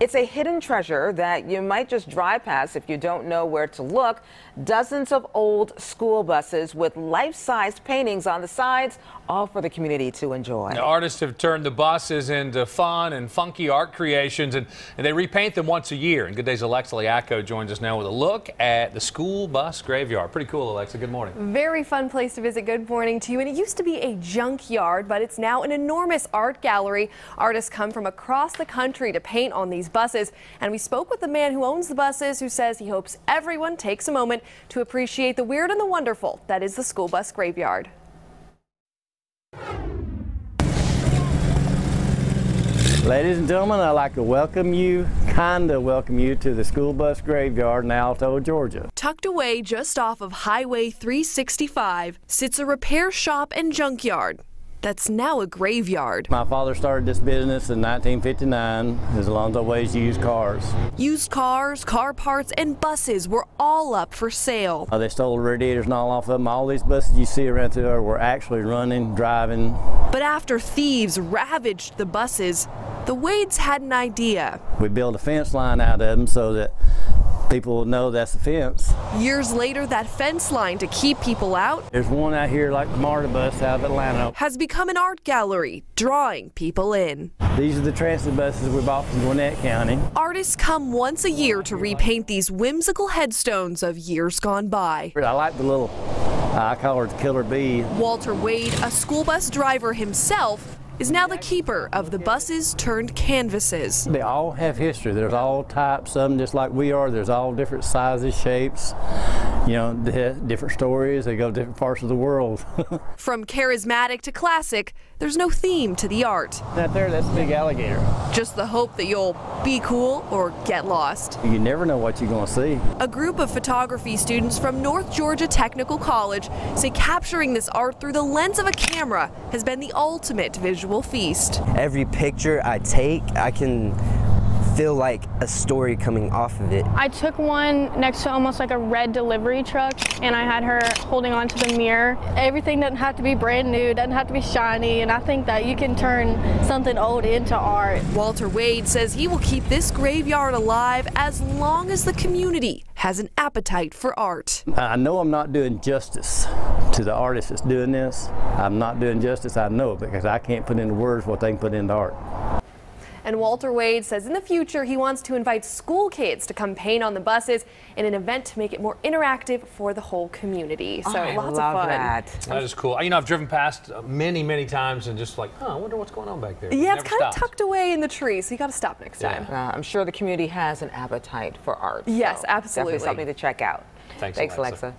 It's a hidden treasure that you might just drive past if you don't know where to look. Dozens of old school buses with life-size paintings on the sides, all for the community to enjoy. Now, artists have turned the buses into fun and funky art creations, and they repaint them once a year. And Good Day's Alexa Liacco joins us now with a look at the school bus graveyard. Pretty cool, Alexa. Good morning. Very fun place to visit. Good morning to you. And it used to be a junkyard, but it's now an enormous art gallery. Artists come from across the country to paint on these buses. And we spoke with the man who owns the buses, who says he hopes everyone takes a moment to appreciate the weird and the wonderful that is the school bus graveyard. Ladies and gentlemen, I'd like to welcome you to the school bus graveyard in Alto, Georgia. Tucked away just off of Highway 365 sits a repair shop and junkyard that's now a graveyard. My father started this business in 1959, as Alonzo Wade's used cars. Used cars, car parts, and buses were all up for sale. They stole the radiators and all off of them. All these buses you see around there were actually running, driving. But after thieves ravaged the buses, the Wades had an idea. We built a fence line out of them so that people will know that's the fence. Years later, that fence line to keep people out. There's one out here like the MARTA bus out of Atlanta. Has become an art gallery, drawing people in. These are the transit buses we bought from Gwinnett County. Artists come once a year to repaint these whimsical headstones of years gone by. I like the little, I call her the killer bee. Walter Wade, a school bus driver himself, is now the keeper of the buses turned canvases. They all have history. There's all types of them, just like we are. There's all different sizes, shapes, you know, different stories. They go to different parts of the world. From charismatic to classic, there's no theme to the art. Out there, that's a big alligator. Just the hope that you'll be cool or get lost. You never know what you're going to see. A group of photography students from North Georgia Technical College say capturing this art through the lens of a camera has been the ultimate visual feast. Every picture I take, I can feel like a story coming off of it. I took one next to almost like a red delivery truck, and I had her holding on to the mirror. Everything doesn't have to be brand new, doesn't have to be shiny, and I think that you can turn something old into art. Walter Wade says he will keep this graveyard alive as long as the community has an appetite for art. I know I'm not doing justice to the artist that's doing this. I'm not doing justice, I know, because I can't put into words what they can put into art. And Walter Wade says in the future he wants to invite school kids to come paint on the buses in an event to make it more interactive for the whole community. So I lots love of fun. That is cool. You know, I've driven past many times and just like, I wonder what's going on back there. Yeah, it's kind of tucked away in the trees, so you got to stop next time. I'm sure the community has an appetite for art. Yes, so absolutely. Definitely something to check out. Thanks, Alexa. Alexa.